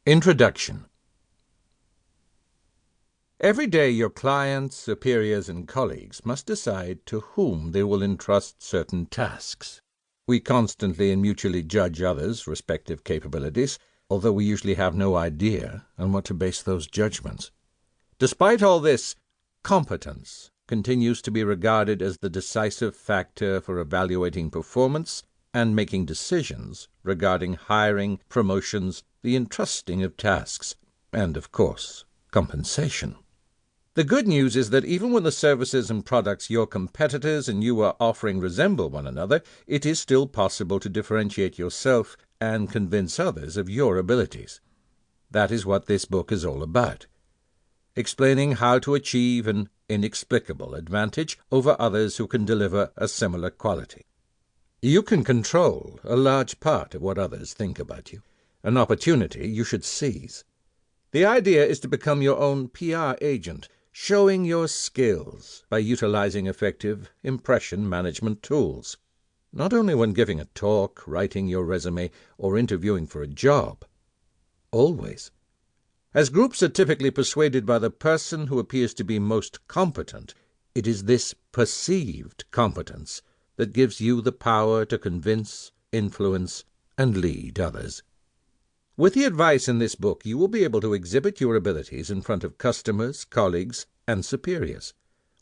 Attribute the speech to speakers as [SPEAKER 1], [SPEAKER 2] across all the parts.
[SPEAKER 1] Introduction. Every day your clients, superiors, and colleagues must decide to whom they will entrust certain tasks. We constantly and mutually judge others' respective capabilities, although we usually have no idea on what to base those judgments. Despite all this, competence continues to be regarded as the decisive factor for evaluating performance and making decisions regarding hiring, promotions, the entrusting of tasks, and, of course, compensation. The good news is that even when the services and products your competitors and you are offering resemble one another, it is still possible to differentiate yourself and convince others of your abilities. That is what this book is all about, explaining how to achieve an inexplicable advantage over others who can deliver a similar quality. You can control a large part of what others think about you, an opportunity you should seize. The idea is to become your own PR agent, showing your skills by utilizing effective impression management tools, not only when giving a talk, writing your resume, or interviewing for a job. Always. As groups are typically persuaded by the person who appears to be most competent, it is this perceived competence that gives you the power to convince, influence, and lead others. With the advice in this book, you will be able to exhibit your abilities in front of customers, colleagues, and superiors.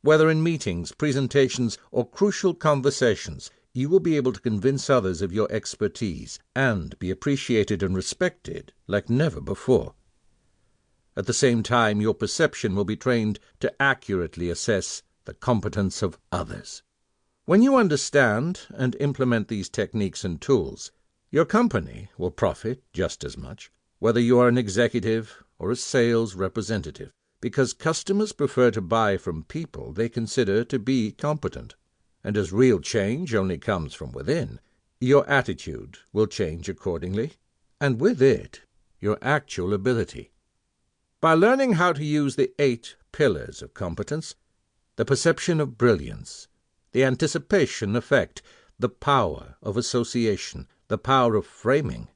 [SPEAKER 1] Whether in meetings, presentations, or crucial conversations, you will be able to convince others of your expertise and be appreciated and respected like never before. At the same time, your perception will be trained to accurately assess the competence of others. When you understand and implement these techniques and tools, your company will profit just as much, whether you are an executive or a sales representative, because customers prefer to buy from people they consider to be competent. And as real change only comes from within, your attitude will change accordingly, and with it, your actual ability. By learning how to use the 8 pillars of competence, the perception of brilliance, the anticipation effect, the power of association, the power of framing,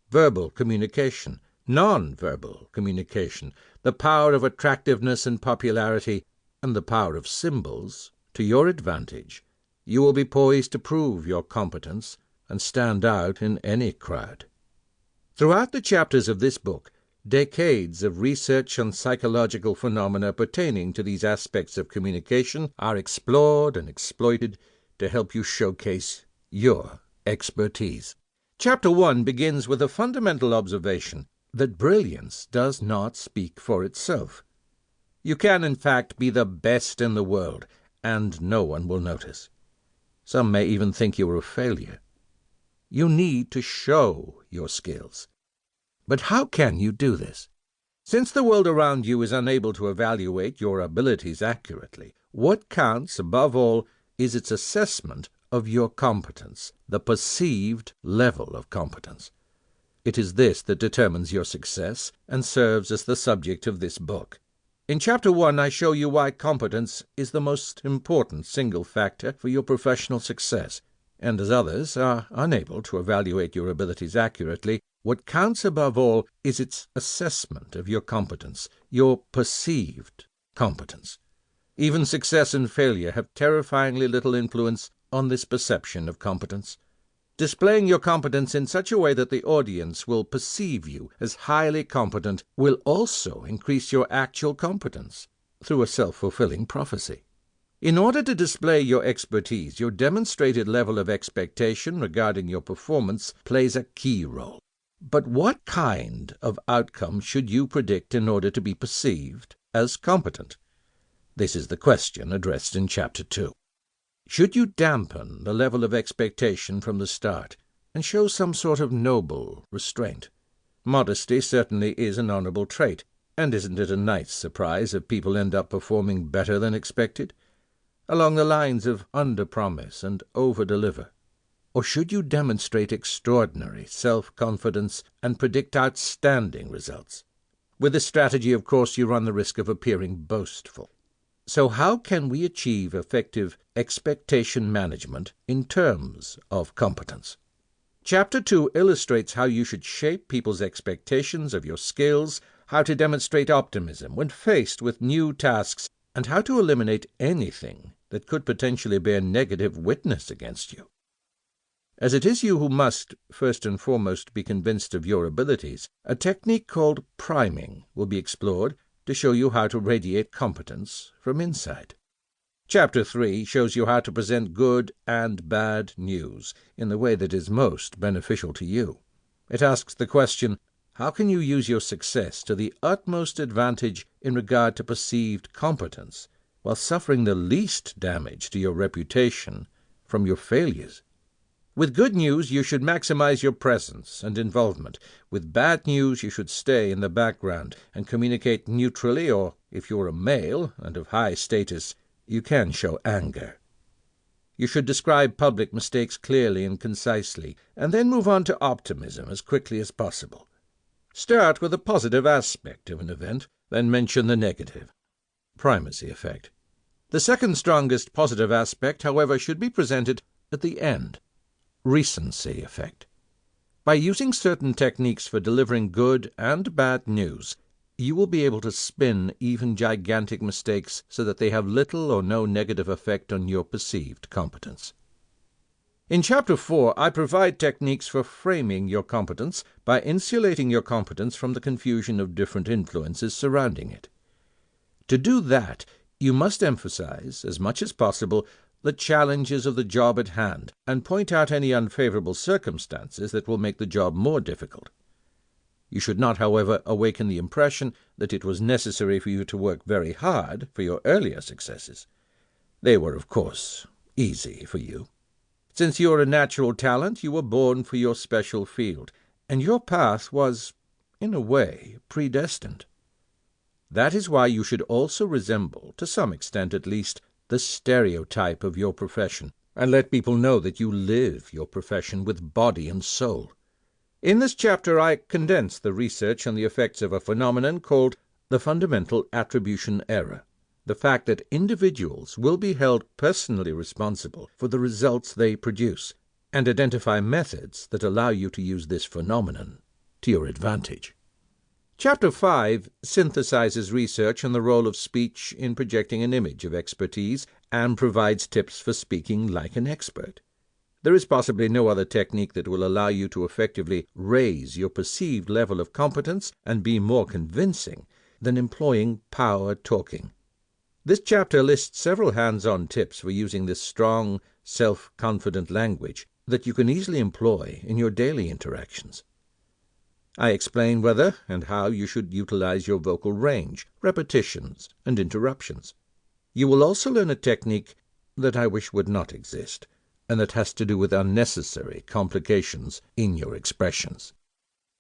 [SPEAKER 1] verbal communication, non-verbal communication, the power of attractiveness and popularity, and the power of symbols to your advantage, you will be poised to prove your competence and stand out in any crowd. Throughout the chapters of this book, decades of research on psychological phenomena pertaining to these aspects of communication are explored and exploited to help you showcase your expertise. Chapter 1 begins with a fundamental observation that brilliance does not speak for itself. You can, in fact, be the best in the world, and no one will notice. Some may even think you are a failure. You need to show your skills. But how can you do this? Since the world around you is unable to evaluate your abilities accurately, what counts above all is its assessment of your competence, the perceived level of competence. It is this that determines your success and serves as the subject of this book. In Chapter 1, I show you why competence is the most important single factor for your professional success, and as others are unable to evaluate your abilities accurately, what counts above all is its assessment of your competence, your perceived competence. Even success and failure have terrifyingly little influence on this perception of competence. Displaying your competence in such a way that the audience will perceive you as highly competent will also increase your actual competence through a self-fulfilling prophecy. In order to display your expertise, your demonstrated level of expectation regarding your performance plays a key role. But what kind of outcome should you predict in order to be perceived as competent? This is the question addressed in Chapter 2. Should you dampen the level of expectation from the start and show some sort of noble restraint? Modesty certainly is an honorable trait, and isn't it a nice surprise if people end up performing better than expected? Along the lines of under-promise and over-deliver. Or should you demonstrate extraordinary self-confidence and predict outstanding results? With this strategy, of course, you run the risk of appearing boastful. So how can we achieve effective expectation management in terms of competence? Chapter 2 illustrates how you should shape people's expectations of your skills, how to demonstrate optimism when faced with new tasks, and how to eliminate anything that could potentially bear negative witness against you. As it is you who must, first and foremost, be convinced of your abilities, a technique called priming will be explored to show you how to radiate competence from inside. Chapter 3 shows you how to present good and bad news in the way that is most beneficial to you. It asks the question, how can you use your success to the utmost advantage in regard to perceived competence, while suffering the least damage to your reputation from your failures? With good news, you should maximize your presence and involvement. With bad news, you should stay in the background and communicate neutrally, or, if you're a male and of high status, you can show anger. You should describe public mistakes clearly and concisely, and then move on to optimism as quickly as possible. Start with a positive aspect of an event, then mention the negative. Primacy effect. The second strongest positive aspect, however, should be presented at the end. Recency effect. By using certain techniques for delivering good and bad news, you will be able to spin even gigantic mistakes so that they have little or no negative effect on your perceived competence. In Chapter 4, I provide techniques for framing your competence by insulating your competence from the confusion of different influences surrounding it. To do that, you must emphasize, as much as possible, the challenges of the job at hand and point out any unfavorable circumstances that will make the job more difficult. You should not, however, awaken the impression that it was necessary for you to work very hard for your earlier successes. They were, of course, easy for you. Since you are a natural talent, you were born for your special field, and your path was, in a way, predestined. That is why you should also resemble, to some extent at least, the stereotype of your profession, and let people know that you live your profession with body and soul. In this chapter I condense the research on the effects of a phenomenon called the fundamental attribution error, the fact that individuals will be held personally responsible for the results they produce, and identify methods that allow you to use this phenomenon to your advantage. Chapter 5 synthesizes research on the role of speech in projecting an image of expertise and provides tips for speaking like an expert. There is possibly no other technique that will allow you to effectively raise your perceived level of competence and be more convincing than employing power talking. This chapter lists several hands-on tips for using this strong, self-confident language that you can easily employ in your daily interactions. I explain whether and how you should utilize your vocal range, repetitions, and interruptions. You will also learn a technique that I wish would not exist, and that has to do with unnecessary complications in your expressions.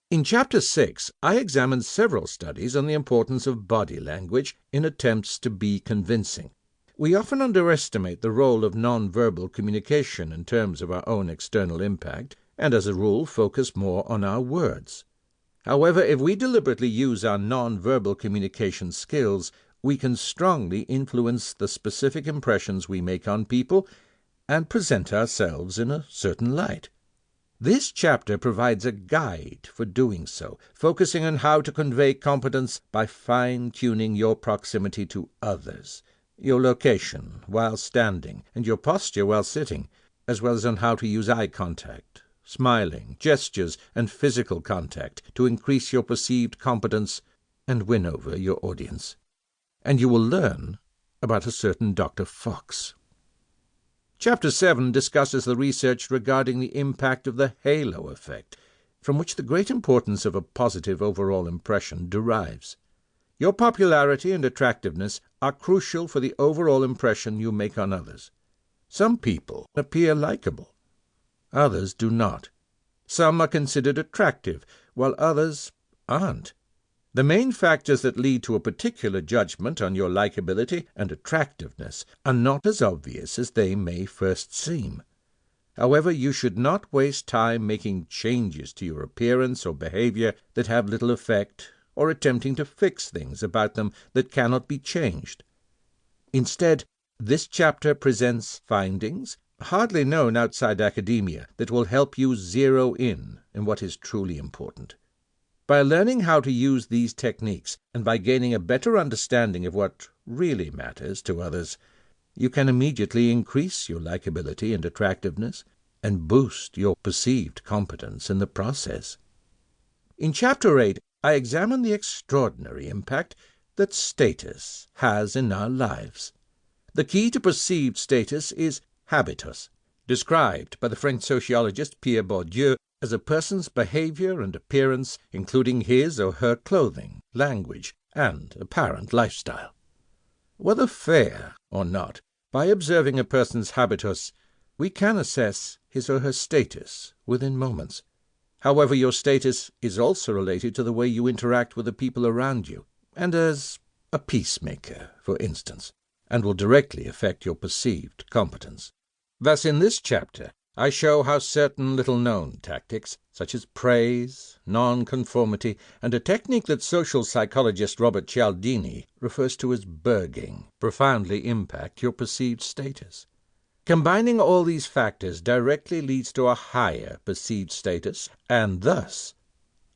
[SPEAKER 1] In Chapter 6, I examine several studies on the importance of body language in attempts to be convincing. We often underestimate the role of nonverbal communication in terms of our own external impact, and as a rule focus more on our words. However, if we deliberately use our nonverbal communication skills, we can strongly influence the specific impressions we make on people and present ourselves in a certain light. This chapter provides a guide for doing so, focusing on how to convey competence by fine-tuning your proximity to others, your location while standing, and your posture while sitting, as well as on how to use eye contact, smiling, gestures, and physical contact to increase your perceived competence and win over your audience. And you will learn about a certain Dr. Fox. Chapter 7 discusses the research regarding the impact of the halo effect, from which the great importance of a positive overall impression derives. Your popularity and attractiveness are crucial for the overall impression you make on others. Some people appear likable. Others do not. Some are considered attractive, while others aren't. The main factors that lead to a particular judgment on your likability and attractiveness are not as obvious as they may first seem. However, you should not waste time making changes to your appearance or behavior that have little effect, or attempting to fix things about them that cannot be changed. Instead, this chapter presents findings hardly known outside academia that will help you zero in what is truly important. By learning how to use these techniques, and by gaining a better understanding of what really matters to others, you can immediately increase your likability and attractiveness, and boost your perceived competence in the process. In Chapter 8, I examine the extraordinary impact that status has in our lives. The key to perceived status is habitus, described by the French sociologist Pierre Bourdieu as a person's behavior and appearance, including his or her clothing, language, and apparent lifestyle. Whether fair or not, by observing a person's habitus, we can assess his or her status within moments. However, your status is also related to the way you interact with the people around you, and as a peacemaker, for instance, and will directly affect your perceived competence. Thus, in this chapter, I show how certain little-known tactics, such as praise, nonconformity, and a technique that social psychologist Robert Cialdini refers to as burging, profoundly impact your perceived status. Combining all these factors directly leads to a higher perceived status, and thus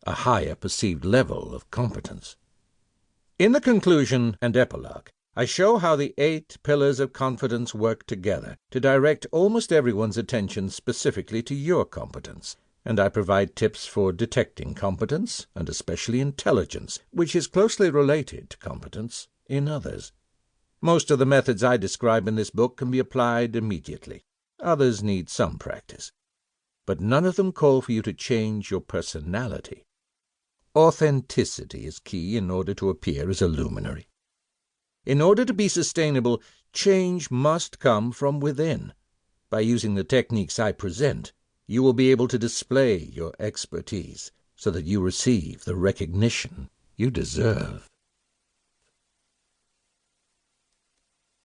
[SPEAKER 1] a higher perceived level of competence. In the conclusion and epilogue, I show how the 8 pillars of confidence work together to direct almost everyone's attention specifically to your competence, and I provide tips for detecting competence, and especially intelligence, which is closely related to competence, in others. Most of the methods I describe in this book can be applied immediately. Others need some practice. But none of them call for you to change your personality. Authenticity is key in order to appear as a luminary. In order to be sustainable, change must come from within. By using the techniques I present, you will be able to display your expertise so that you receive the recognition you deserve.